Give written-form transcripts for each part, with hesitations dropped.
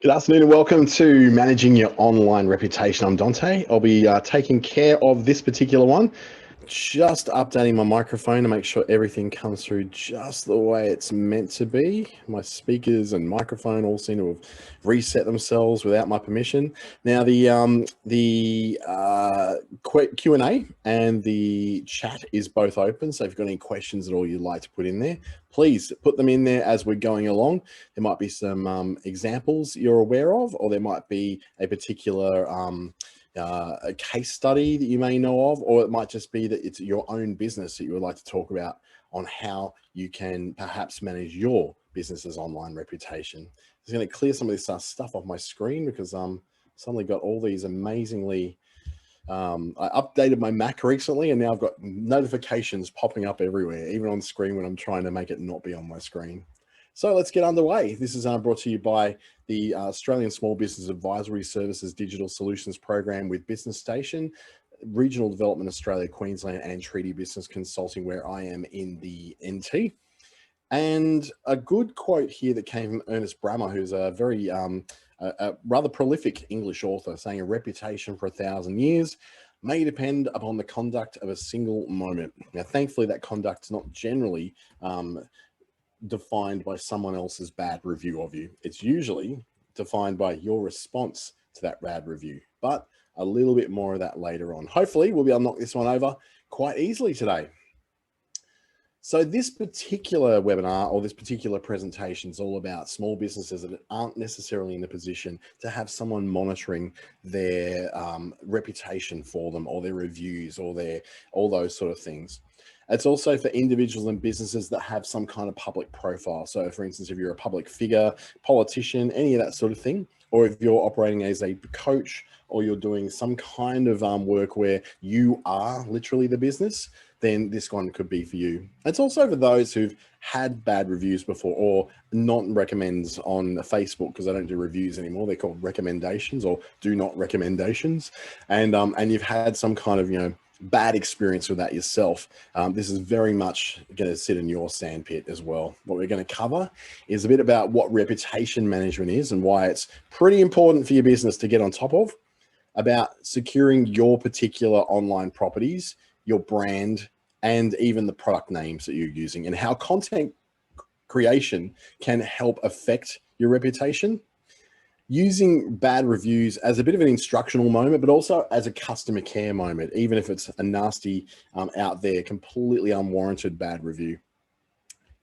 Good afternoon and welcome to Managing Your Online Reputation. I'm Dante. I'll be taking care of this particular one. Just updating my microphone to make sure everything comes through just the way it's meant to be. My speakers and microphone all seem to have reset themselves without my permission. Now the Q&A and the chat is both open. So if you've got any questions at all you'd like to put in there, please put them in there as we're going along. There might be some examples you're aware of, or there might be a particular a case study that you may know of, or it might just be that it's your own business that you would like to talk about on how you can perhaps manage your business's online reputation. I'm just going to clear some of this stuff off my screen because suddenly got all these amazingly I updated my Mac recently and now I've got notifications popping up everywhere, even on screen when I'm trying to make it not be on my screen. So let's get underway. This is brought to you by the Australian Small Business Advisory Services Digital Solutions Program with Business Station, Regional Development Australia, Queensland, and Treaty Business Consulting, where I am in the NT. And a good quote here that came from Ernest Brammer, who's a very a rather prolific English author, saying a reputation for 1,000 years may depend upon the conduct of a single moment. Now, thankfully, that conduct is not generally defined by someone else's bad review of you. It's usually defined by your response to that bad review, but a little bit more of that later on. Hopefully we'll be able to knock this one over quite easily today. So this particular webinar or this particular presentation is all about small businesses that aren't necessarily in a position to have someone monitoring their reputation for them, or their reviews, or all those sort of things. It's also for individuals and businesses that have some kind of public profile. So for instance, if you're a public figure, politician, any of that sort of thing, or if you're operating as a coach, or you're doing some kind of work where you are literally the business, then this one could be for you. It's also for those who've had bad reviews before, or not recommends on Facebook, because I don't do reviews anymore. They're called recommendations or do not recommendations. And you've had some kind of, bad experience with that yourself. This is very much going to sit in your sandpit as well. What we're going to cover is a bit about what reputation management is and why it's pretty important for your business to get on top of, about securing your particular online properties, your brand, and even the product names that you're using, and how content creation can help affect your reputation. Using bad reviews as a bit of an instructional moment, but also as a customer care moment, even if it's a nasty, out there, completely unwarranted bad review.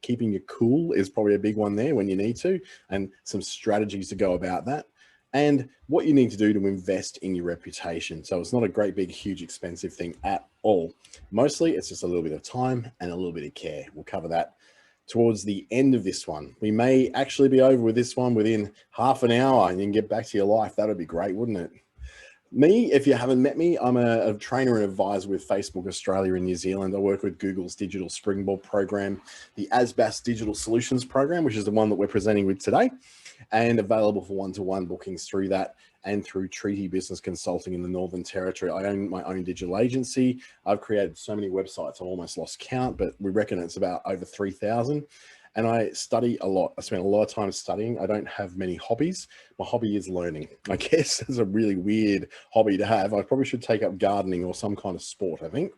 Keeping your cool is probably a big one there when you need to, and some strategies to go about that, and what you need to do to invest in your reputation. So it's not a great, big, huge, expensive thing at all. Mostly it's just a little bit of time and a little bit of care. We'll cover that towards the end of this one. We may actually be over with this one within half an hour and you can get back to your life. That would be great, wouldn't it? Me, if you haven't met me, I'm a trainer and advisor with Facebook Australia and New Zealand. I work with Google's Digital Springboard program, the ASBAS Digital Solutions Program, which is the one that we're presenting with today, and available for one-to-one bookings through that, and through Treaty Business Consulting in the Northern Territory. I own my own digital agency. I've created so many websites, I've almost lost count, but we reckon it's about over 3,000. And I study a lot. I spend a lot of time studying. I don't have many hobbies. My hobby is learning. I guess it's a really weird hobby to have. I probably should take up gardening or some kind of sport, I think.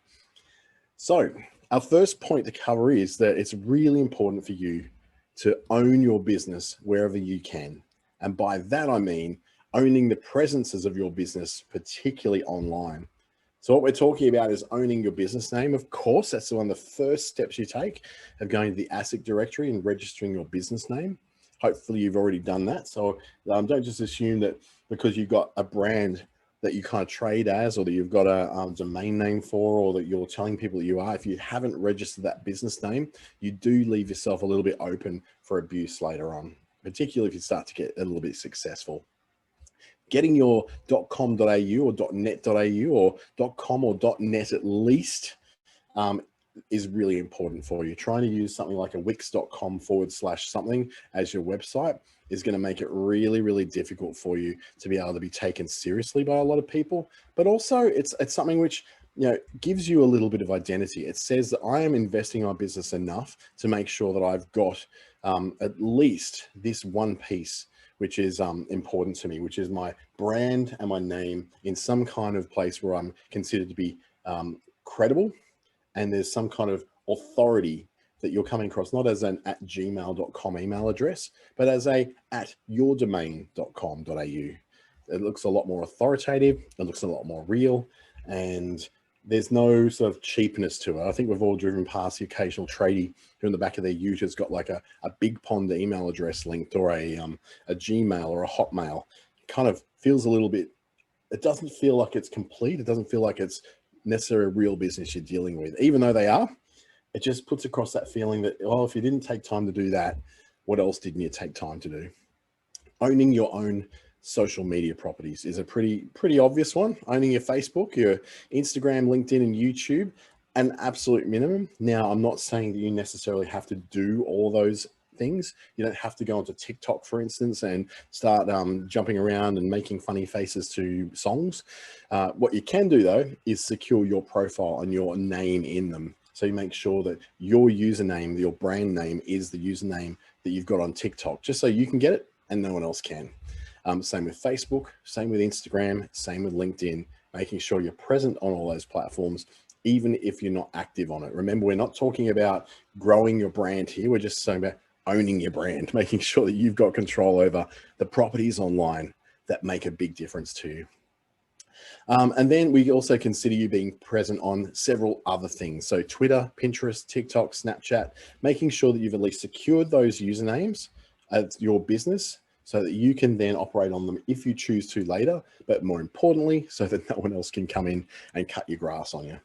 So our first point to cover is that it's really important for you to own your business wherever you can. And by that, I mean owning the presences of your business, particularly online. So what we're talking about is owning your business name. Of course, that's one of the first steps you take of going to the ASIC directory and registering your business name. Hopefully you've already done that. So don't just assume that because you've got a brand that you kind of trade as, or that you've got a domain name for, or that you're telling people that you are, if you haven't registered that business name, you do leave yourself a little bit open for abuse later on, particularly if you start to get a little bit successful. Getting your .com.au or .net.au or .com or .net at least is really important for you. Trying to use something like a wix.com/something as your website is going to make it really, really difficult for you to be able to be taken seriously by a lot of people. But also it's something which, gives you a little bit of identity. It says that I am investing in my business enough to make sure that I've got at least this one piece, which is important to me, which is my brand and my name in some kind of place where I'm considered to be credible, and there's some kind of authority that you're coming across, not as an @gmail.com email address, but as a @yourdomain.com.au. It looks a lot more authoritative. It looks a lot more real, and there's no sort of cheapness to it. I think we've all driven past the occasional tradie who in the back of their ute has got like a Big Pond email address linked, or a Gmail or a Hotmail. It kind of feels a little bit, it doesn't feel like it's complete. It doesn't feel like it's necessarily a real business you're dealing with, even though they are. It just puts across that feeling that, oh, if you didn't take time to do that, what else didn't you take time to do? Owning your own social media properties is a pretty obvious one. Owning your Facebook, your Instagram, LinkedIn, and YouTube, an absolute minimum. Now, I'm not saying that you necessarily have to do all those things. You don't have to go onto TikTok, for instance, and start jumping around and making funny faces to songs. What you can do, though, is secure your profile and your name in them. So you make sure that your username, your brand name, is the username that you've got on TikTok, just so you can get it and no one else can. Same with Facebook, same with Instagram, same with LinkedIn, making sure you're present on all those platforms, even if you're not active on it. Remember, we're not talking about growing your brand here. We're just talking about owning your brand, making sure that you've got control over the properties online that make a big difference to you. And then we also consider you being present on several other things. So Twitter, Pinterest, TikTok, Snapchat, making sure that you've at least secured those usernames as your business so that you can then operate on them if you choose to later, but more importantly, so that no one else can come in and cut your grass on you.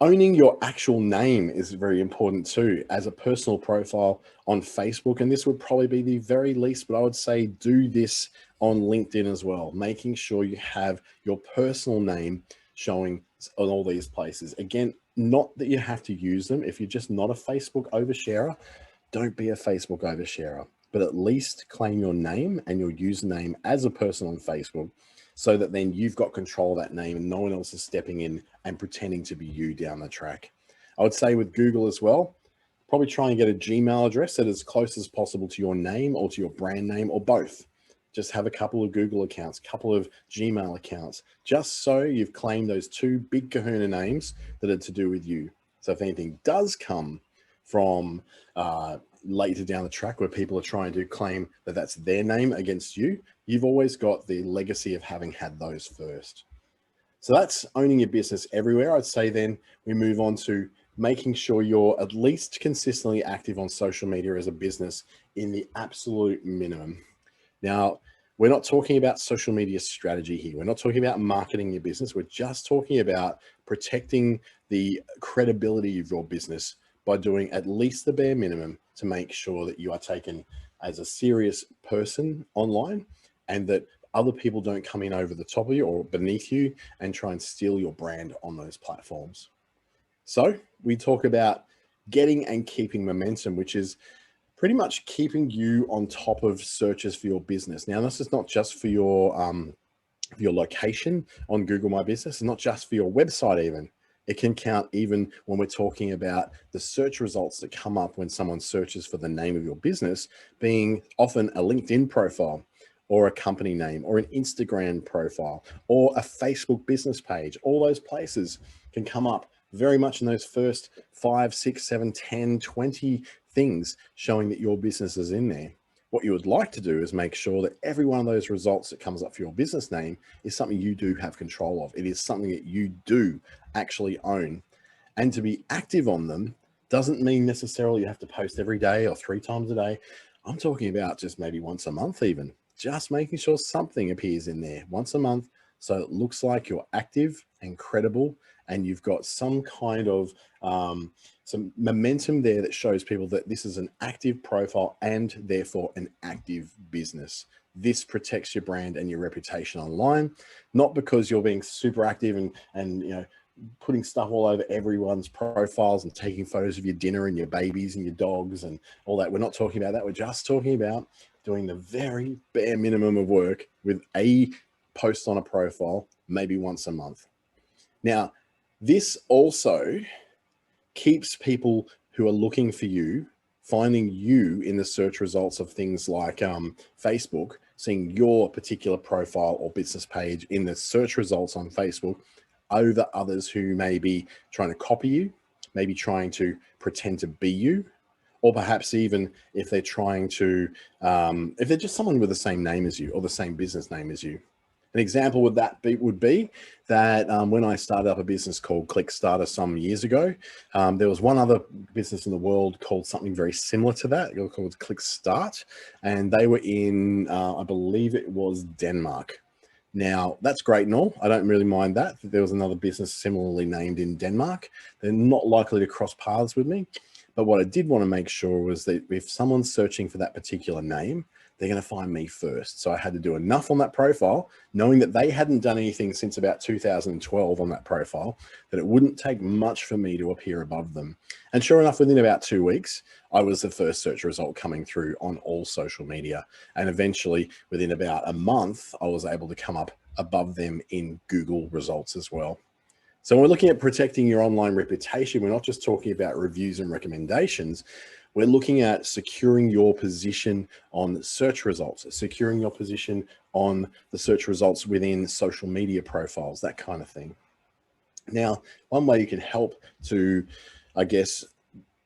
Owning your actual name is very important too, as a personal profile on Facebook. And this would probably be the very least, but I would say do this on LinkedIn as well, making sure you have your personal name showing on all these places. Again, not that you have to use them. If you're just not a Facebook oversharer, don't be a Facebook oversharer, but at least claim your name and your username as a person on Facebook, so that then you've got control of that name and no one else is stepping in and pretending to be you down the track. I would say with Google as well, probably try and get a Gmail address that is as close as possible to your name or to your brand name, or both. Just have a couple of Google accounts, a couple of Gmail accounts, just so you've claimed those two big kahuna names that are to do with you. So if anything does come from later down the track where people are trying to claim that that's their name against you, you've always got the legacy of having had those first. So that's owning your business everywhere. I'd say then we move on to making sure you're at least consistently active on social media as a business in the absolute minimum. Now, we're not talking about social media strategy here. We're not talking about marketing your business. We're just talking about protecting the credibility of your business by doing at least the bare minimum to make sure that you are taken as a serious person online, and that other people don't come in over the top of you or beneath you and try and steal your brand on those platforms. So we talk about getting and keeping momentum, which is pretty much keeping you on top of searches for your business. Now, this is not just for your location on Google My Business, and not just for your website even. It can count even when we're talking about the search results that come up when someone searches for the name of your business, being often a LinkedIn profile or a company name or an Instagram profile or a Facebook business page. All those places can come up very much in those first 5, 6, 7, 10, 20 things showing that your business is in there. What you would like to do is make sure that every one of those results that comes up for your business name is something you do have control of. It is something that you do actually own. And to be active on them doesn't mean necessarily you have to post every day or 3 times a day. I'm talking about just maybe once a month even. Just making sure something appears in there once a month, so it looks like you're active and credible, and you've got some kind of some momentum there that shows people that this is an active profile and therefore an active business. This protects your brand and your reputation online, not because you're being super active and you know, putting stuff all over everyone's profiles and taking photos of your dinner and your babies and your dogs and all that. We're not talking about that. We're just talking about doing the very bare minimum of work with a post on a profile, maybe once a month. Now, this also keeps people who are looking for you finding you in the search results of things like Facebook, seeing your particular profile or business page in the search results on Facebook over others who may be trying to copy you, maybe trying to pretend to be you, or perhaps even if they're trying to, if they're just someone with the same name as you or the same business name as you. An example would be that when I started up a business called ClickStarter some years ago, there was one other business in the world called something very similar to that. It was called ClickStart, and they were in, I believe it was Denmark. Now, that's great and all. I don't really mind that. There was another business similarly named in Denmark. They're not likely to cross paths with me. But what I did want to make sure was that if someone's searching for that particular name, they're going to find me first. So I had to do enough on that profile, knowing that they hadn't done anything since about 2012 on that profile, that it wouldn't take much for me to appear above them. And sure enough, within about 2 weeks, I was the first search result coming through on all social media. And eventually, within about a month, I was able to come up above them in Google results as well. So when we're looking at protecting your online reputation, we're not just talking about reviews and recommendations. We're looking at securing your position on search results, securing your position on the search results within social media profiles, that kind of thing. Now, one way you can help to, I guess,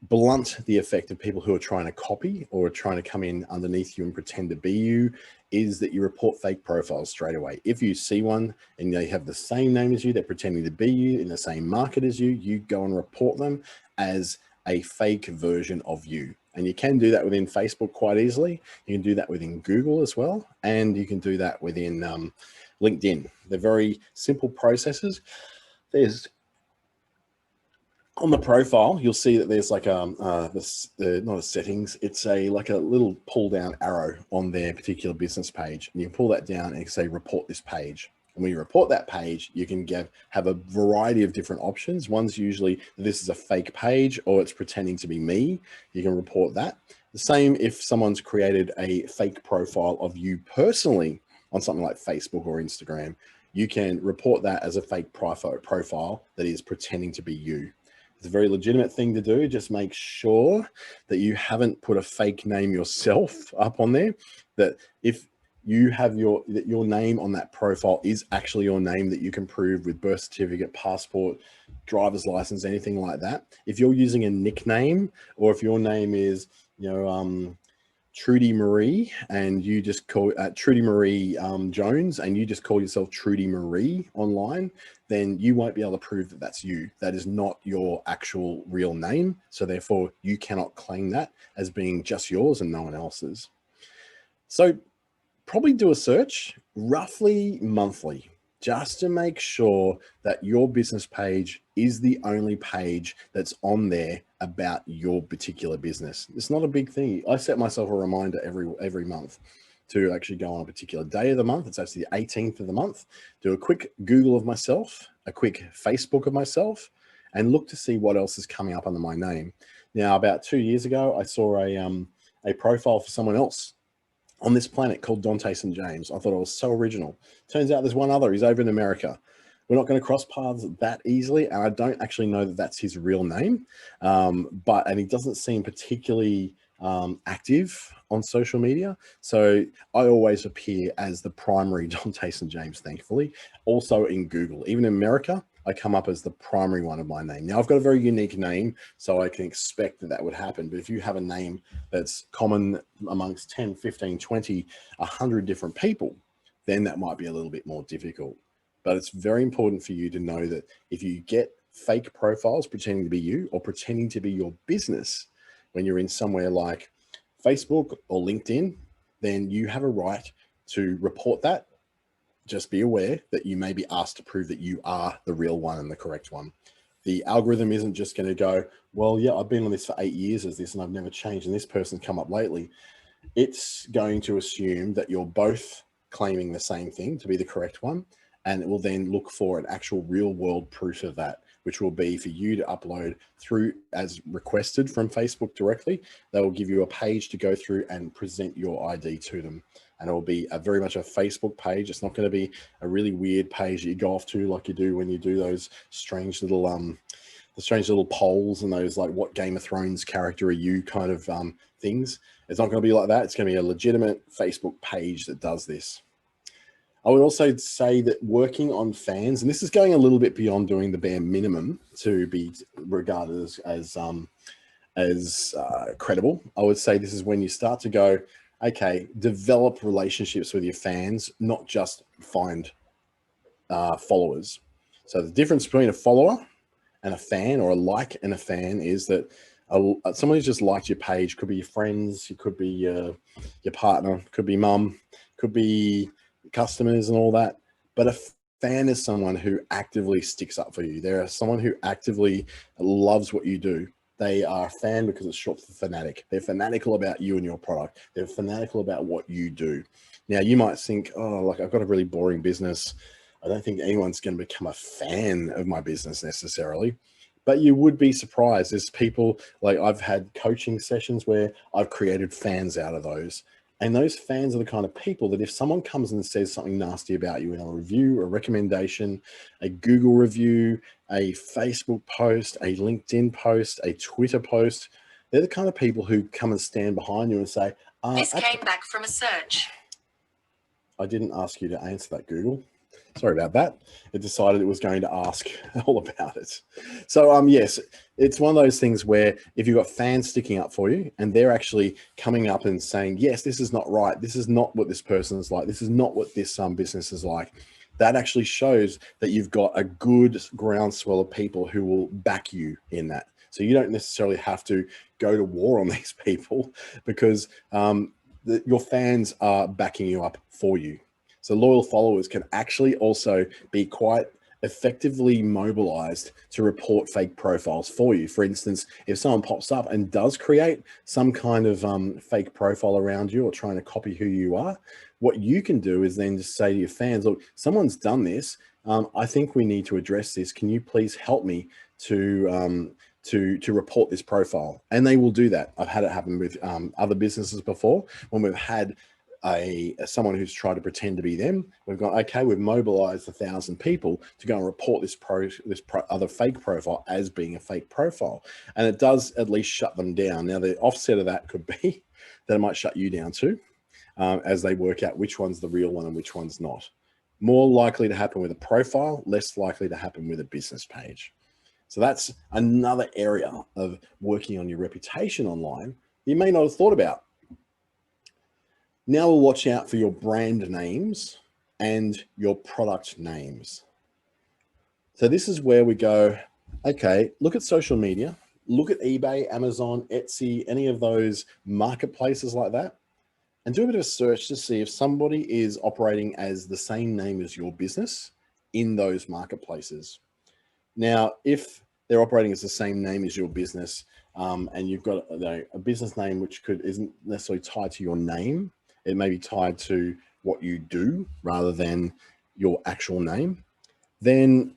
blunt the effect of people who are trying to copy or trying to come in underneath you and pretend to be you is that you report fake profiles straight away. If you see one and they have the same name as you, they're pretending to be you in the same market as you go and report them as a fake version of you. And you can do that within Facebook quite easily. You can do that within Google as well. And you can do that within LinkedIn. They're very simple processes. There's on the profile, you'll see that there's like not a settings, it's like a little pull down arrow on their particular business page. And you pull that down and you say, report this page. And when you report that page, you can have a variety of different options. One's usually, this is a fake page or it's pretending to be me. You can report that. The same if someone's created a fake profile of you personally on something like Facebook or Instagram, you can report that as a fake profile that is pretending to be you. It's a very legitimate thing to do. Just make sure that you haven't put a fake name yourself up on there, that if you have your name on that profile is actually your name that you can prove with birth certificate, passport, driver's license, anything like that. If you're using a nickname or if your name is, Trudy Marie and you just call Trudy Marie Jones and you just call yourself Trudy Marie online, then you won't be able to prove that that's you. That is not your actual real name. So therefore you cannot claim that as being just yours and no one else's. So probably do a search roughly monthly, just to make sure that your business page is the only page that's on there about your particular business. It's not a big thing. I set myself a reminder every month to actually go on a particular day of the month. It's actually the 18th of the month. Do a quick Google of myself, a quick Facebook of myself, and look to see what else is coming up under my name. Now, about 2 years ago, I saw a profile for someone else on this planet called Dante St James. I thought it was so original. Turns out there's one other. He's over in America. We're not going to cross paths that easily, and I don't actually know that that's his real name. And he doesn't seem particularly active on social media. So I always appear as the primary Dante St James, thankfully. Also in Google, even in America, I come up as the primary one of my name. Now I've got a very unique name, so I can expect that would happen. But if you have a name that's common amongst 10, 15, 20, 100 different people, then that might be a little bit more difficult. But it's very important for you to know that if you get fake profiles pretending to be you or pretending to be your business when you're in somewhere like Facebook or LinkedIn, then you have a right to report that. Just be aware that you may be asked to prove that you are the real one and the correct one. The algorithm isn't just going to go, well, yeah, I've been on this for 8 years as this and I've never changed and this person's come up lately. It's going to assume that you're both claiming the same thing to be the correct one. And it will then look for an actual real world proof of that, which will be for you to upload through as requested from Facebook directly. They will give you a page to go through and present your ID to them. And it will be very much a Facebook page. It's not going to be a really weird page that you go off to like you do when you do those strange little strange little polls and those like what Game of Thrones character are you kind of things. It's not going to be like that. It's going to be a legitimate Facebook page that does this. I would also say that working on fans, and this is going a little bit beyond doing the bare minimum to be regarded as credible. I would say this is when you start to go, okay, develop relationships with your fans, not just find followers. So the difference between a follower and a fan, or a like and a fan, is that someone who's just liked your page could be your friends, it could be your partner, could be mum, could be customers and all that. But a fan is someone who actively sticks up for you. They're someone who actively loves what you do. They are a fan because it's short for fanatic. They're fanatical about you and your product. They're fanatical about what you do. Now, you might think, oh, like I've got a really boring business. I don't think anyone's going to become a fan of my business necessarily. But you would be surprised. There's people, like I've had coaching sessions where I've created fans out of those. And those fans are the kind of people that if someone comes and says something nasty about you in a review, a recommendation, a Google review, a Facebook post, a LinkedIn post, a Twitter post, they're the kind of people who come and stand behind you and say, this came back from a search. I didn't ask you to answer that, Google. Sorry about that. It decided it was going to ask all about it. So yes, it's one of those things where if you've got fans sticking up for you and they're actually coming up and saying, yes, this is not right. This is not what this person is like. This is not what this business is like. That actually shows that you've got a good groundswell of people who will back you in that. So you don't necessarily have to go to war on these people because your fans are backing you up for you. So loyal followers can actually also be quite effectively mobilized to report fake profiles for you. For instance, if someone pops up and does create some kind of fake profile around you or trying to copy who you are, what you can do is then just say to your fans, look, someone's done this. I think we need to address this. Can you please help me to report this profile? And they will do that. I've had it happen with other businesses before when we've had someone who's tried to pretend to be them. We've gone, okay, we've mobilized 1,000 people to go and report this other fake profile as being a fake profile. And it does at least shut them down. Now, the offset of that could be that it might shut you down too, as they work out which one's the real one and which one's not. More likely to happen with a profile, less likely to happen with a business page. So that's another area of working on your reputation online you may not have thought about. Now we'll watch out for your brand names and your product names. So this is where we go, okay, look at social media, look at eBay, Amazon, Etsy, any of those marketplaces like that, and do a bit of a search to see if somebody is operating as the same name as your business in those marketplaces. Now, if they're operating as the same name as your business and you've got a business name which isn't necessarily tied to your name, it may be tied to what you do rather than your actual name, then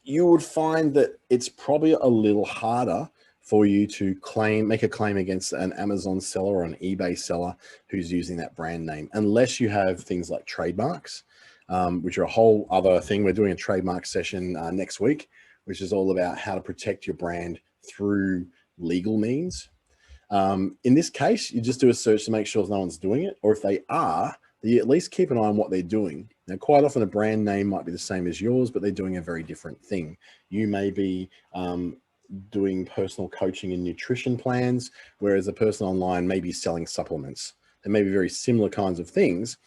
you would find that it's probably a little harder for you to make a claim against an Amazon seller or an eBay seller who's using that brand name, unless you have things like trademarks, which are a whole other thing. We're doing a trademark session next week, which is all about how to protect your brand through legal means. In this case, you just do a search to make sure no one's doing it, or if they are, you at least keep an eye on what they're doing. Now, quite often a brand name might be the same as yours, but they're doing a very different thing. You may be doing personal coaching and nutrition plans, whereas a person online may be selling supplements. They may be very similar kinds of things,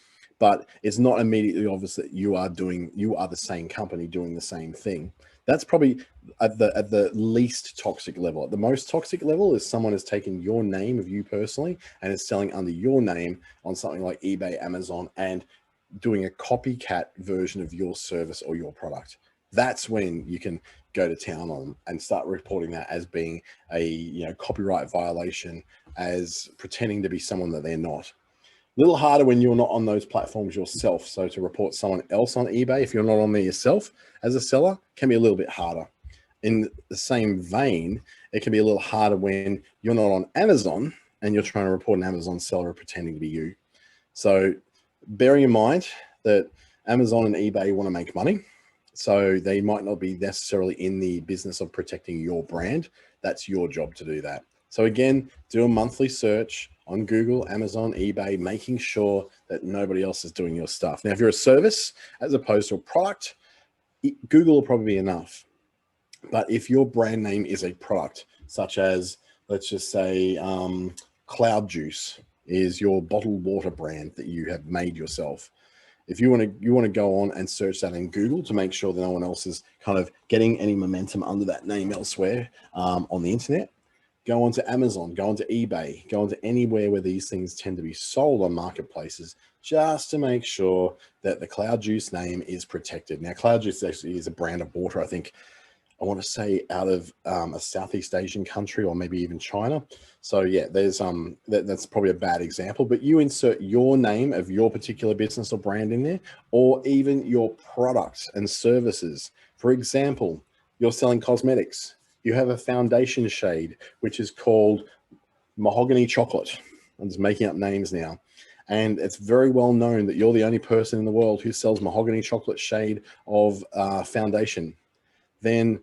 but it's not immediately obvious that you are the same company doing the same thing. That's probably at the least toxic level. At the most toxic level is someone has taken your name of you personally and is selling under your name on something like eBay, Amazon, and doing a copycat version of your service or your product. That's when you can go to town on them and start reporting that as being a copyright violation, as pretending to be someone that they're not. A little harder when you're not on those platforms yourself. So to report someone else on eBay, if you're not on there yourself as a seller, can be a little bit harder. In the same vein, it can be a little harder when you're not on Amazon and you're trying to report an Amazon seller pretending to be you. So bearing in mind that Amazon and eBay want to make money. So they might not be necessarily in the business of protecting your brand. That's your job to do that. So again, do a monthly search on Google, Amazon, eBay, making sure that nobody else is doing your stuff. Now, if you're a service as opposed to a product, Google will probably be enough. But if your brand name is a product, such as, let's just say, Cloud Juice is your bottled water brand that you have made yourself. If you want to go on and search that in Google to make sure that no one else is kind of getting any momentum under that name elsewhere on the internet, go onto Amazon, go onto eBay, go onto anywhere where these things tend to be sold on marketplaces, just to make sure that the Cloud Juice name is protected. Now, Cloud Juice actually is a brand of water, I think, I want to say out of a Southeast Asian country or maybe even China. So yeah, there's that's probably a bad example, but you insert your name of your particular business or brand in there, or even your products and services. For example, you're selling cosmetics. You have a foundation shade, which is called mahogany chocolate. I'm just making up names now. And it's very well known that you're the only person in the world who sells mahogany chocolate shade of foundation. Then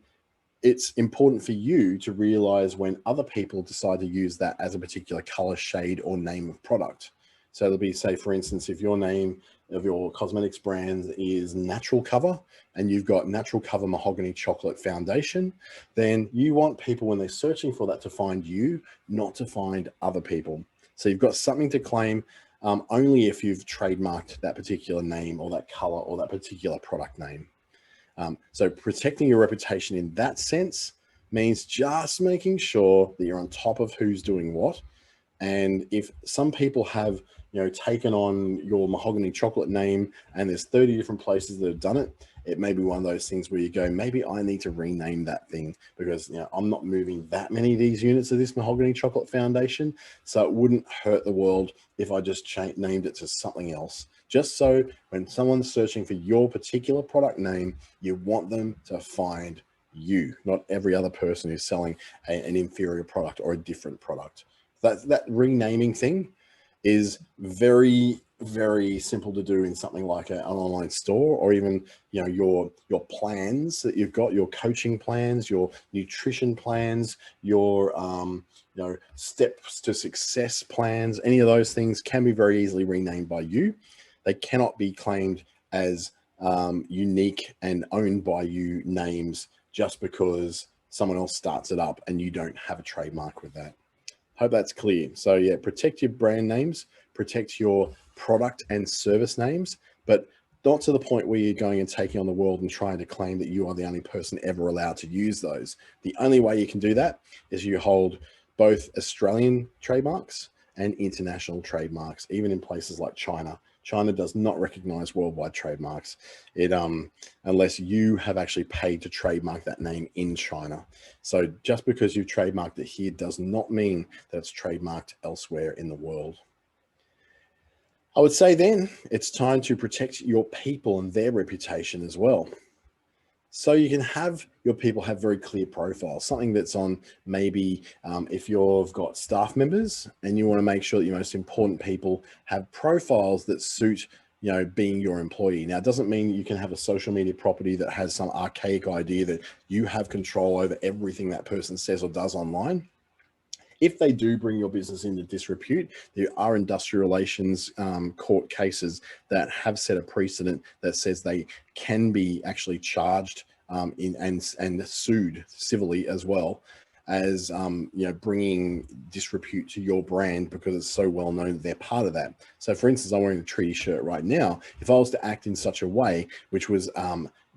it's important for you to realize when other people decide to use that as a particular color shade or name of product. So there'll be, say, for instance, if your name of your cosmetics brand is Natural Cover and you've got Natural Cover Mahogany Chocolate Foundation, then you want people, when they're searching for that, to find you, not to find other people. So you've got something to claim only if you've trademarked that particular name or that color or that particular product name. So protecting your reputation in that sense means just making sure that you're on top of who's doing what. And if some people have, taken on your mahogany chocolate name and there's 30 different places that have done it, it may be one of those things where you go, maybe I need to rename that thing because I'm not moving that many of these units of this mahogany chocolate foundation. So it wouldn't hurt the world if I just named it to something else. Just so when someone's searching for your particular product name, you want them to find you, not every other person who's selling an inferior product or a different product. That renaming thing is very, very simple to do in something like an online store, or even your plans that you've got, your coaching plans, your nutrition plans, your steps to success plans. Any of those things can be very easily renamed by you. They cannot be claimed as unique and owned by you names just because someone else starts it up and you don't have a trademark with that. Hope that's clear. So yeah, protect your brand names, protect your product and service names, but not to the point where you're going and taking on the world and trying to claim that you are the only person ever allowed to use those. The only way you can do that is you hold both Australian trademarks and international trademarks, even in places like China. China does not recognize worldwide trademarks unless you have actually paid to trademark that name in China. So just because you've trademarked it here does not mean that it's trademarked elsewhere in the world. I would say then it's time to protect your people and their reputation as well. So you can have your people have very clear profiles, something that's on maybe if you've got staff members and you want to make sure that your most important people have profiles that suit, being your employee. Now, it doesn't mean you can have a social media property that has some archaic idea that you have control over everything that person says or does online. If they do bring your business into disrepute, there are industrial relations court cases that have set a precedent that says they can be actually charged and sued civilly as well as bringing disrepute to your brand because it's so well known that they're part of that. So for instance, I'm wearing a treaty shirt right now. If I was to act in such a way which was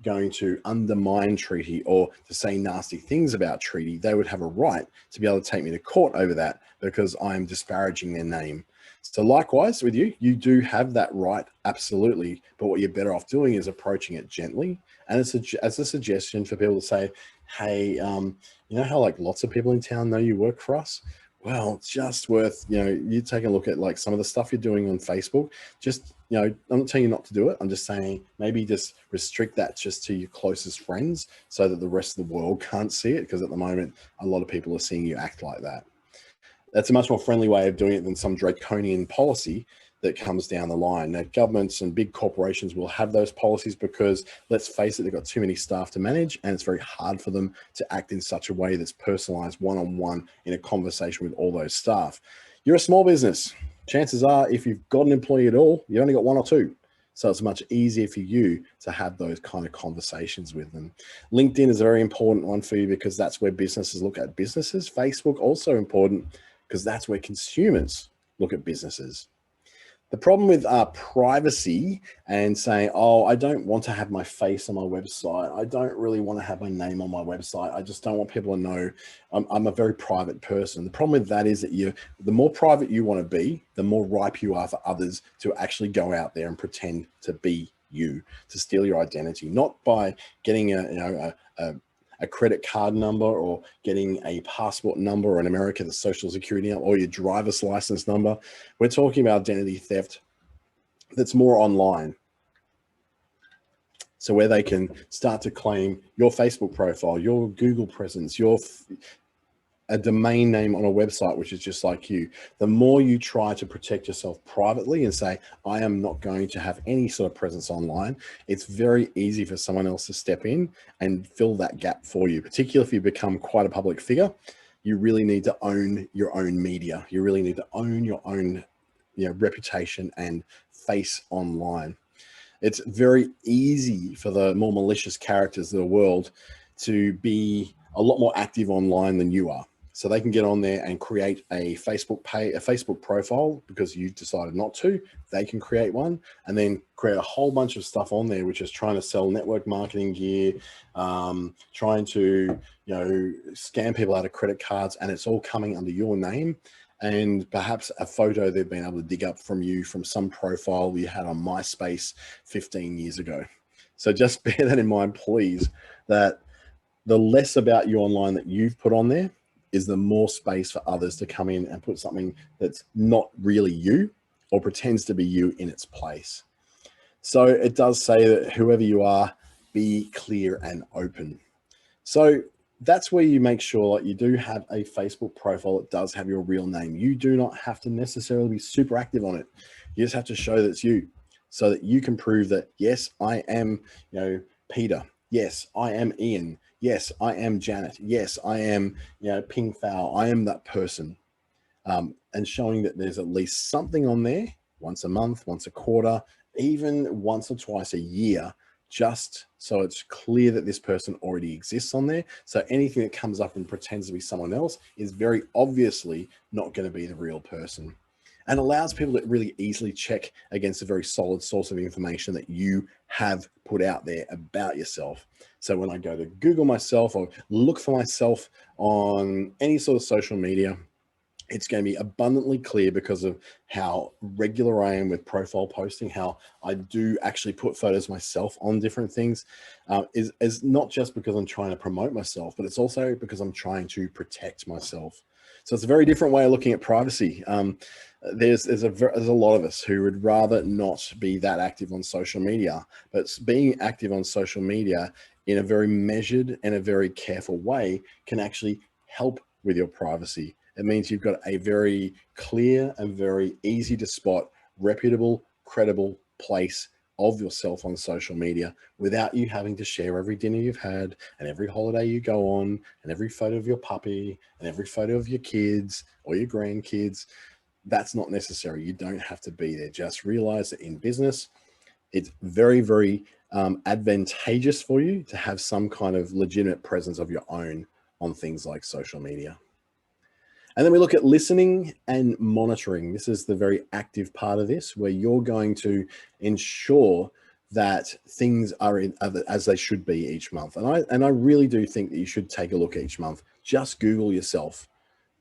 going to undermine treaty or to say nasty things about treaty, they would have a right to be able to take me to court over that because I'm disparaging their name. So likewise with you, you do have that right, absolutely. But what you're better off doing is approaching it gently. And it's as a suggestion for people to say, hey, you know how like lots of people in town know you work for us? Well, it's just worth, you take a look at like some of the stuff you're doing on Facebook. Just, I'm not telling you not to do it. I'm just saying maybe just restrict that just to your closest friends so that the rest of the world can't see it. Because at the moment, a lot of people are seeing you act like that. That's a much more friendly way of doing it than some draconian policy that comes down the line. Now, governments and big corporations will have those policies because, let's face it, they've got too many staff to manage, and it's very hard for them to act in such a way that's personalized one-on-one in a conversation with all those staff. You're a small business. Chances are, if you've got an employee at all, you only got one or two. So it's much easier for you to have those kind of conversations with them. LinkedIn is a very important one for you because that's where businesses look at businesses. Facebook also important because that's where consumers look at businesses. The problem with privacy and saying, oh, I don't want to have my face on my website. I don't really want to have my name on my website. I just don't want people to know I'm a very private person. The problem with that is that the more private you want to be, the more ripe you are for others to actually go out there and pretend to be you, to steal your identity, not by getting a credit card number or getting a passport number, or in America, the social security number, or your driver's license number. We're talking about identity theft that's more online. So where they can start to claim your Facebook profile, your Google presence, a domain name on a website, which is just like you. The more you try to protect yourself privately and say, I am not going to have any sort of presence online, it's very easy for someone else to step in and fill that gap for you, particularly if you become quite a public figure. You really need to own your own media. You really need to own your own reputation and face online. It's very easy for the more malicious characters of the world to be a lot more active online than you are. So they can get on there and create a Facebook profile because you've decided not to. They can create one and then create a whole bunch of stuff on there, which is trying to sell network marketing gear, trying to scam people out of credit cards, and it's all coming under your name. And perhaps a photo they've been able to dig up from you from some profile you had on MySpace 15 years ago. So just bear that in mind, please, that the less about you online that you've put on there is the more space for others to come in and put something that's not really you or pretends to be you in its place. So it does say that whoever you are, be clear and open. So that's where you make sure that you do have a Facebook profile that does have your real name. You do not have to necessarily be super active on it. You just have to show that it's you, so that you can prove that, yes, I am, Peter. Yes, I am Ian. Yes, I am Janet. Yes, I am, Ping Fao. I am that person. And showing that there's at least something on there once a month, once a quarter, even once or twice a year, just so it's clear that this person already exists on there. So anything that comes up and pretends to be someone else is very obviously not going to be the real person, and allows people to really easily check against a very solid source of information that you have put out there about yourself. So when I go to Google myself or look for myself on any sort of social media, it's going to be abundantly clear because of how regular I am with profile posting, how I do actually put photos myself on different things, is not just because I'm trying to promote myself, but it's also because I'm trying to protect myself. So it's a very different way of looking at privacy. There's a lot of us who would rather not be that active on social media, but being active on social media in a very measured and a very careful way can actually help with your privacy. It means you've got a very clear and very easy to spot, reputable, credible place of yourself on social media without you having to share every dinner you've had and every holiday you go on and every photo of your puppy and every photo of your kids or your grandkids. That's not necessary. You don't have to be there. Just realize that in business, it's very, very advantageous for you to have some kind of legitimate presence of your own on things like social media. And then we look at listening and monitoring. This is the very active part of this, where you're going to ensure that things are as they should be each month. And I really do think that you should take a look each month. Just Google yourself.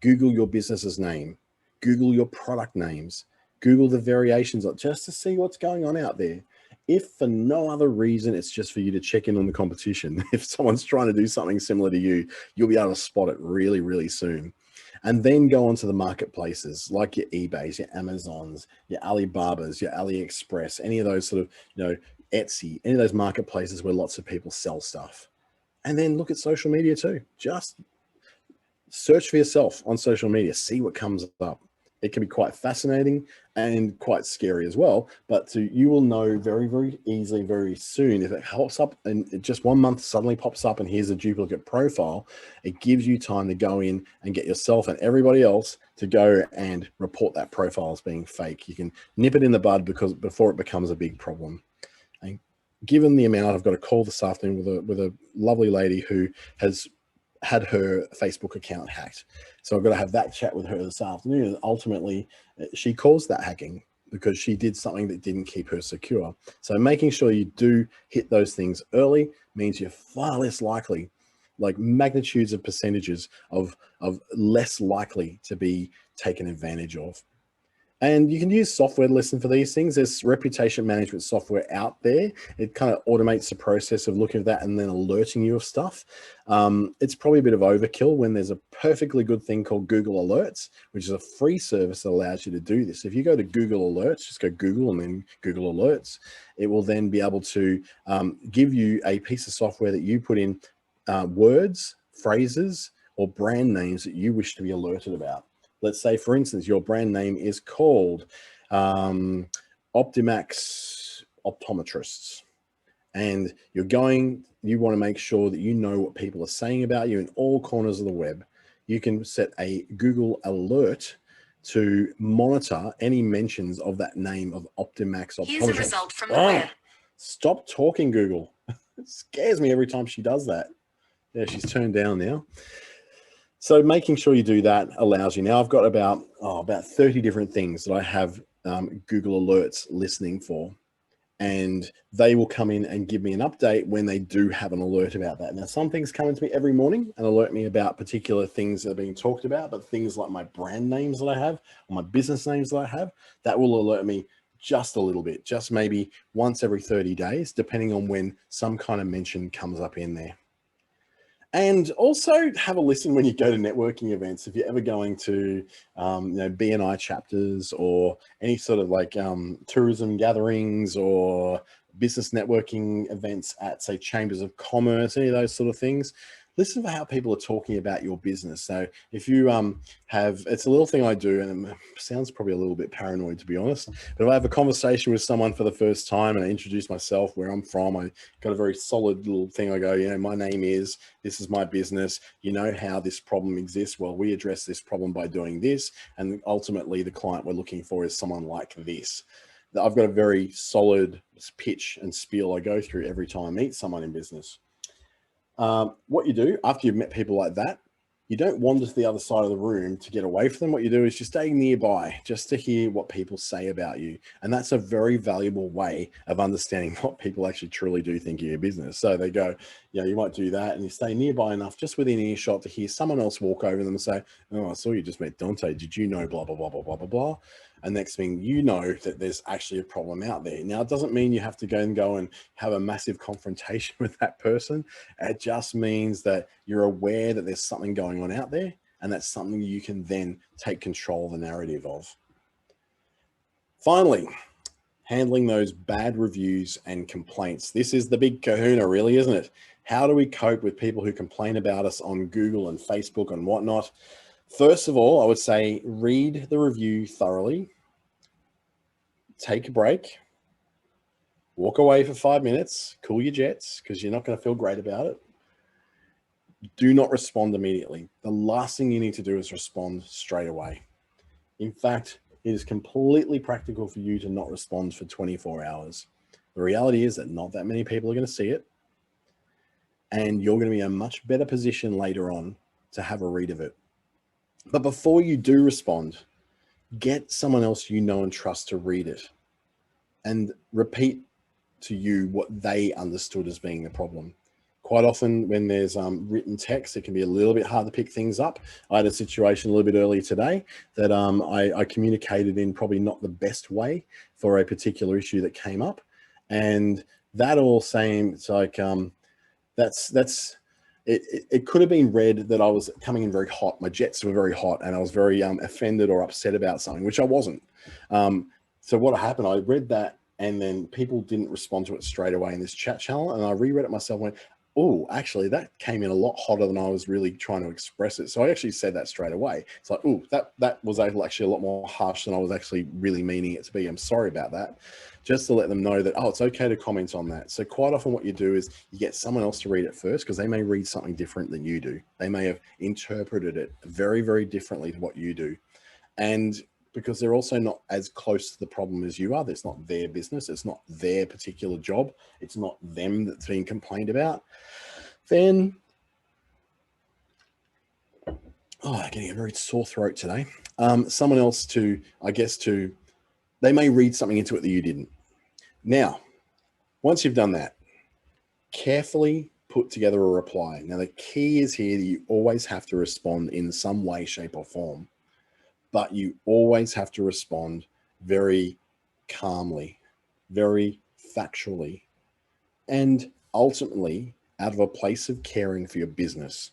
Google your business's name. Google your product names. Google the variations just to see what's going on out there. If for no other reason, it's just for you to check in on the competition. If someone's trying to do something similar to you, you'll be able to spot it really, really soon. And then go onto the marketplaces like your eBays, your Amazons, your Alibabas, your AliExpress, any of those sort of, Etsy, any of those marketplaces where lots of people sell stuff. And then look at social media too. Just search for yourself on social media, see what comes up. It can be quite fascinating and quite scary as well, but you will know very, very easily, very soon, if it pops up and just 1 month suddenly pops up and here's a duplicate profile, it gives you time to go in and get yourself and everybody else to go and report that profile as being fake. You can nip it in the bud before it becomes a big problem. And given the amount, I've got a call this afternoon with a lovely lady who has had her Facebook account hacked. So I've got to have that chat with her this afternoon. And ultimately, she caused that hacking because she did something that didn't keep her secure. So making sure you do hit those things early means you're far less likely, like magnitudes of percentages of less likely to be taken advantage of. And you can use software to listen for these things. There's reputation management software out there. It kind of automates the process of looking at that and then alerting you of stuff. It's probably a bit of overkill when there's a perfectly good thing called Google Alerts, which is a free service that allows you to do this. If you go to Google Alerts, just go Google and then Google Alerts, it will then be able to give you a piece of software that you put in words, phrases, or brand names that you wish to be alerted about. Let's say, for instance, your brand name is called Optimax Optometrists, and you want to make sure that you know what people are saying about you in all corners of the web. You can set a Google alert to monitor any mentions of that name of Optimax Optometrists. Here's a result from the web. Stop talking, Google. It scares me every time she does that. Yeah, she's turned down now. So making sure you do that allows you. Now I've got about 30 different things that I have Google Alerts listening for, and they will come in and give me an update when they do have an alert about that. Now, some things come into me every morning and alert me about particular things that are being talked about, but things like my brand names that I have or my business names that I have, that will alert me just a little bit, just maybe once every 30 days, depending on when some kind of mention comes up in there. And also have a listen when you go to networking events. If you're ever going to, BNI chapters or any sort of like tourism gatherings or business networking events at, say, chambers of commerce, any of those sort of things, listen for how people are talking about your business. So if you it's a little thing I do, and it sounds probably a little bit paranoid, to be honest, but if I have a conversation with someone for the first time and I introduce myself, where I'm from, I got a very solid little thing. I go, my name is, this is my business. You know how this problem exists? Well, we address this problem by doing this. And ultimately the client we're looking for is someone like this. I've got a very solid pitch and spiel I go through every time I meet someone in business. What you do after you've met people like that, you don't wander to the other side of the room to get away from them. What you do is you stay nearby just to hear what people say about you. And that's a very valuable way of understanding what people actually truly do think of your business. So they go, you might do that, and you stay nearby enough just within earshot to hear someone else walk over them and say, oh, I saw you just met Dante. Did you know blah, blah, blah, blah, blah, blah, blah. And next thing you know that there's actually a problem out there. Now, it doesn't mean you have to go and have a massive confrontation with that person. It just means that you're aware that there's something going on out there, and that's something you can then take control of the narrative of. Finally, handling those bad reviews and complaints. This is the big kahuna, really, isn't it? How do we cope with people who complain about us on Google and Facebook and whatnot? First of all, I would say read the review thoroughly, take a break, walk away for 5 minutes, cool your jets, because you're not going to feel great about it. Do not respond immediately. The last thing you need to do is respond straight away. In fact, it is completely practical for you to not respond for 24 hours. The reality is that not that many people are going to see it, and you're going to be in a much better position later on to have a read of it. But before you do respond, get someone else you know and trust to read it and repeat to you what they understood as being the problem. Quite often when there's written text, it can be a little bit hard to pick things up. I had a situation a little bit earlier today that I communicated in probably not the best way for a particular issue that came up. And that all saying, it's like, it could have been read that I was coming in very hot. My jets were very hot and I was very offended or upset about something, which I wasn't. So what happened, I read that and then people didn't respond to it straight away in this chat channel. And I reread it myself and went, oh, actually, that came in a lot hotter than I was really trying to express it. So I actually said that straight away. It's like, oh, that was actually a lot more harsh than I was actually really meaning it to be. I'm sorry about that. Just to let them know that, oh, it's okay to comment on that. So quite often what you do is you get someone else to read it first, because they may read something different than you do. They may have interpreted it very, very differently to what you do. And because they're also not as close to the problem as you are, it's not their business, it's not their particular job, it's not them that's being complained about, then, I'm getting a very sore throat today. Someone else they may read something into it that you didn't. Now, once you've done that, carefully put together a reply. Now, the key is here that you always have to respond in some way, shape, or form, but you always have to respond very calmly, very factually, and ultimately out of a place of caring for your business.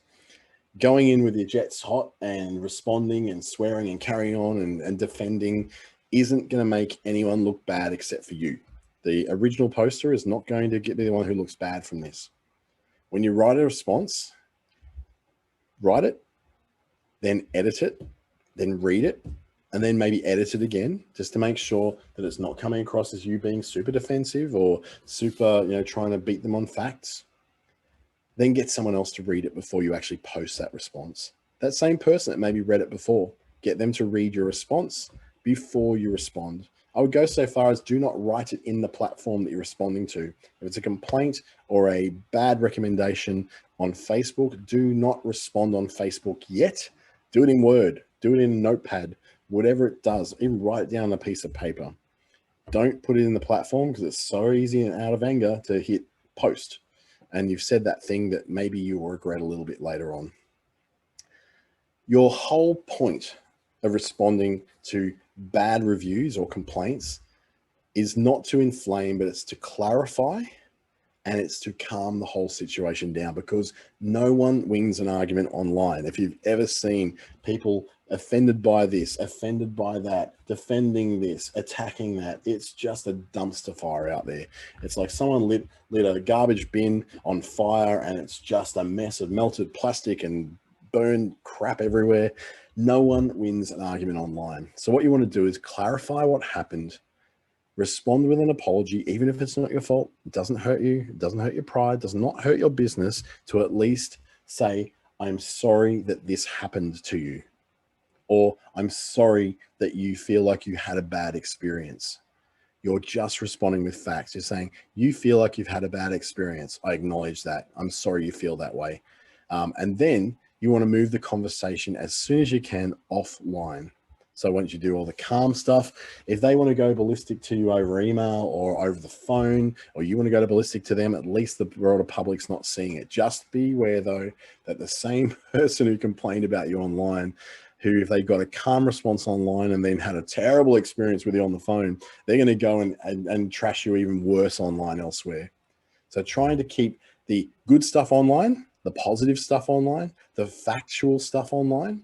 Going in with your jets hot and responding and swearing and carrying on and defending isn't going to make anyone look bad except for you. The original poster is not going to be the one who looks bad from this. When you write a response, write it, then edit it, then read it, and then maybe edit it again, just to make sure that it's not coming across as you being super defensive or super, trying to beat them on facts. Then get someone else to read it before you actually post that response. That same person that maybe read it before, get them to read your response before you respond. I would go so far as do not write it in the platform that you're responding to. If it's a complaint or a bad recommendation on Facebook, do not respond on Facebook yet. Do it in Word, do it in a notepad, whatever it does, even write it down on a piece of paper. Don't put it in the platform because it's so easy and out of anger to hit post. And you've said that thing that maybe you will regret a little bit later on. Your whole point of responding to bad reviews or complaints is not to inflame, but it's to clarify and it's to calm the whole situation down, because no one wins an argument online. If you've ever seen people offended by this, offended by that, defending this, attacking that, it's just a dumpster fire out there. It's like someone lit a garbage bin on fire and it's just a mess of melted plastic and burned crap everywhere. No one wins an argument online. So what you want to do is clarify what happened, respond with an apology, even if it's not your fault. It doesn't hurt you. It doesn't hurt your pride. Does not hurt your business to at least say, I'm sorry that this happened to you. Or I'm sorry that you feel like you had a bad experience. You're just responding with facts. You're saying, you feel like you've had a bad experience. I acknowledge that. I'm sorry you feel that way. And then you want to move the conversation as soon as you can offline. So once you do all the calm stuff, if they want to go ballistic to you over email or over the phone, or you want to go to ballistic to them, at least the broader public's not seeing it. Just beware though, that the same person who complained about you online, who if they got a calm response online and then had a terrible experience with you on the phone, they're going to go and trash you even worse online elsewhere. So trying to keep the good stuff online, the positive stuff online, the factual stuff online.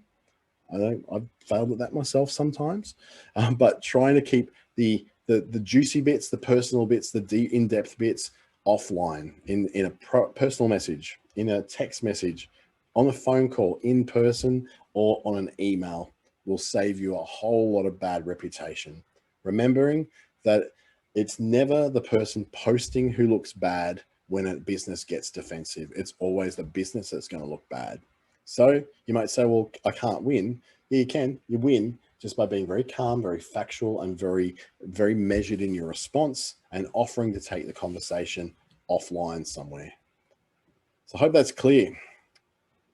I've failed at that myself sometimes, but trying to keep the juicy bits, the personal bits, the in-depth bits offline in a personal message, in a text message, on a phone call, in person, or on an email will save you a whole lot of bad reputation. Remembering that it's never the person posting who looks bad when a business gets defensive. It's always the business that's going to look bad. So you might say, well, I can't win. Yeah, you can. You win just by being very calm, very factual, and very, very measured in your response and offering to take the conversation offline somewhere. So I hope that's clear.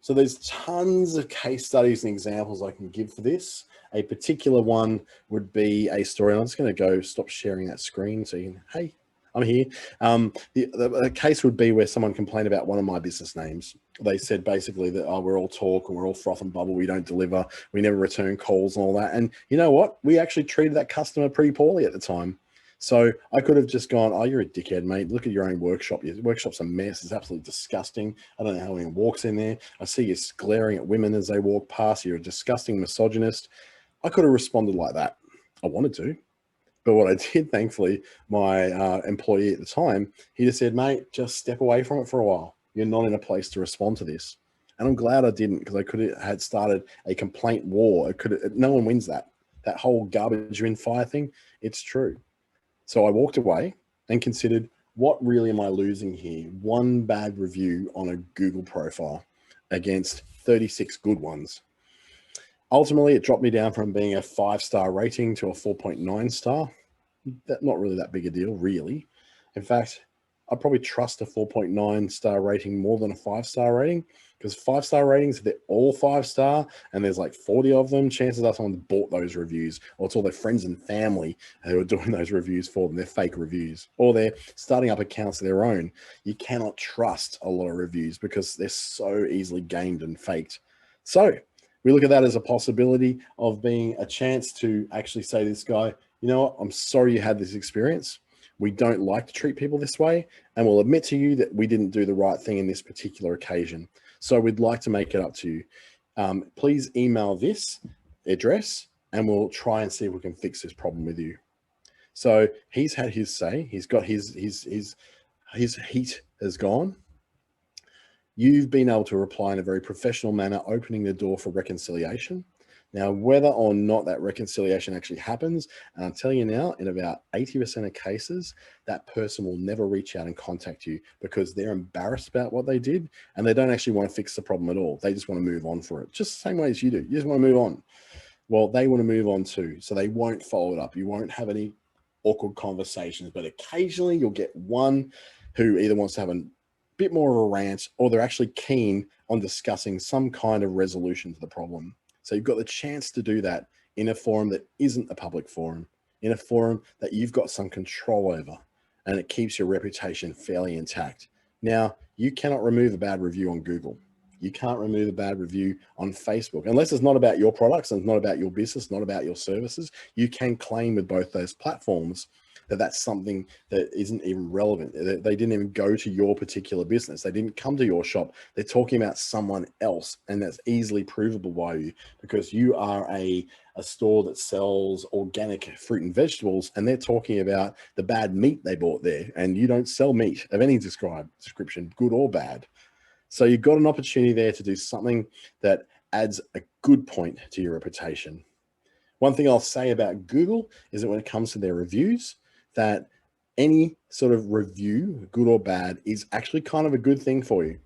So there's tons of case studies and examples I can give for this. A particular one would be a story. And I'm just going to stop sharing that screen so you can, hey, I'm here. The case would be where someone complained about one of my business names. They said basically that, oh, we're all talk and we're all froth and bubble. We don't deliver. We never return calls and all that. And you know what? We actually treated that customer pretty poorly at the time. So I could have just gone, oh, you're a dickhead, mate. Look at your own workshop. Your workshop's a mess. It's absolutely disgusting. I don't know how anyone walks in there. I see you glaring at women as they walk past. You're a disgusting misogynist. I could have responded like that. I wanted to. But what I did, thankfully, my employee at the time, he just said, mate, just step away from it for a while. you're not in a place to respond to this. And I'm glad I didn't, because I could have had started a complaint war. No one wins that. That whole garbage in fire thing, it's true. So I walked away and considered, what really am I losing here? One bad review on a Google profile against 36 good ones. Ultimately, it dropped me down from being a 5-star rating to a 4.9 star. Not really that big a deal, really. In fact, I probably trust a 4.9 star rating more than a 5-star rating, because 5-star ratings, they're all 5-star and there's like 40 of them. Chances are someone bought those reviews, or it's all their friends and family who are doing those reviews for them. They're fake reviews, or they're starting up accounts of their own. You cannot trust a lot of reviews because they're so easily gamed and faked. So we look at that as a possibility of being a chance to actually say to this guy, you know what, I'm sorry you had this experience. We don't like to treat people this way, and we'll admit to you that we didn't do the right thing in this particular occasion. So we'd like to make it up to you. Please email this address and we'll try and see if we can fix this problem with you. So he's had his say. He's got his heat has gone. You've been able to reply in a very professional manner, opening the door for reconciliation. Now, whether or not that reconciliation actually happens, and I'll tell you now, in about 80% of cases, that person will never reach out and contact you because they're embarrassed about what they did and they don't actually want to fix the problem at all. They just want to move on for it, just the same way as you do. You just want to move on. Well, they want to move on too, so they won't follow it up. You won't have any awkward conversations, but occasionally you'll get one who either wants to have a bit more of a rant, or they're actually keen on discussing some kind of resolution to the problem. So you've got the chance to do that in a forum that isn't a public forum, in a forum that you've got some control over, and it keeps your reputation fairly intact. Now, you cannot remove a bad review on Google. You can't remove a bad review on Facebook, unless it's not about your products and it's not about your business, not about your services. You can claim with both those platforms that that's something that isn't even relevant. They didn't even go to your particular business. They didn't come to your shop. They're talking about someone else, and that's easily provable by you because you are a store that sells organic fruit and vegetables, and they're talking about the bad meat they bought there, and you don't sell meat of any description, good or bad. So you've got an opportunity there to do something that adds a good point to your reputation. One thing I'll say about Google is that when it comes to their reviews, that any sort of review, good or bad, is actually kind of a good thing for you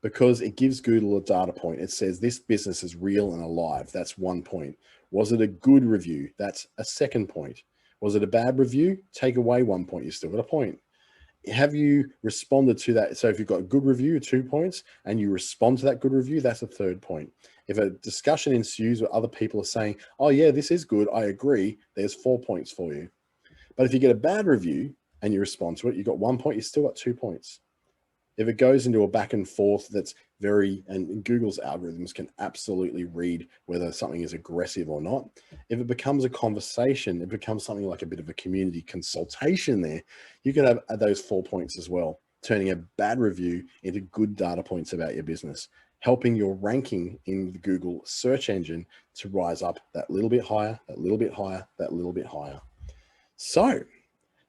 because it gives Google a data point. It says this business is real and alive. That's one point. Was it a good review? That's a second point. Was it a bad review? Take away 1 point. You still got a point. Have you responded to that? So if you've got a good review, 2 points, and you respond to that good review, that's a third point. If a discussion ensues where other people are saying, oh yeah, this is good, I agree, there's 4 points for you. But if you get a bad review and you respond to it, you've got 1 point, you still got 2 points. If it goes into a back and forth that's and Google's algorithms can absolutely read whether something is aggressive or not. If it becomes a conversation, it becomes something like a bit of a community consultation there, you could have those 4 points as well, turning a bad review into good data points about your business, helping your ranking in the Google search engine to rise up that little bit higher, that little bit higher, that little bit higher. So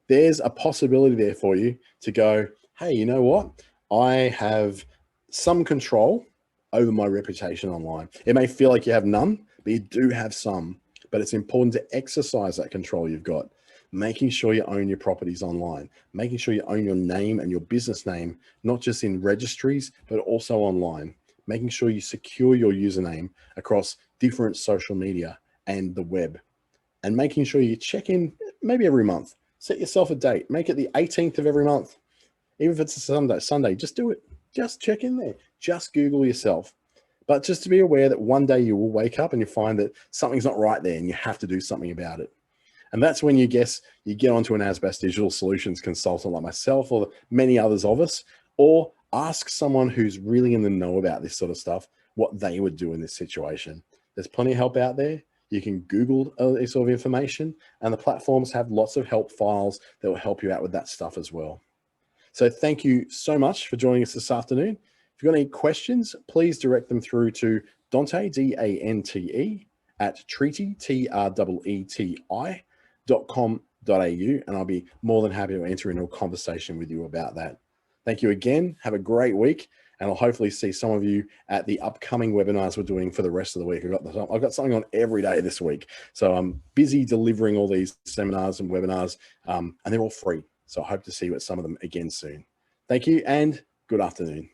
there's a possibility there for you to go, hey, you know what? I have some control over my reputation online. It may feel like you have none, but you do have some. But it's important to exercise that control you've got, making sure you own your properties online, making sure you own your name and your business name, not just in registries, but also online, making sure you secure your username across different social media and the web, and making sure you check in maybe every month. Set yourself a date, make it the 18th of every month. Even if it's a Sunday, just do it. Just check in there. Just Google yourself. But just to be aware that one day you will wake up and you find that something's not right there and you have to do something about it. And that's when you get onto an ASBAS Digital Solutions consultant like myself or many others of us, or ask someone who's really in the know about this sort of stuff, what they would do in this situation. There's plenty of help out there. You can Google this sort of information, and the platforms have lots of help files that will help you out with that stuff as well. So thank you so much for joining us this afternoon. If you've got any questions, please direct them through to Dante, D-A-N-T-E, at treaty, Treeti.com.au, and I'll be more than happy to enter into a conversation with you about that. Thank you again. Have a great week, and I'll hopefully see some of you at the upcoming webinars we're doing for the rest of the week. I've got something on every day this week. So I'm busy delivering all these seminars and webinars, and they're all free. So I hope to see you at some of them again soon. Thank you and good afternoon.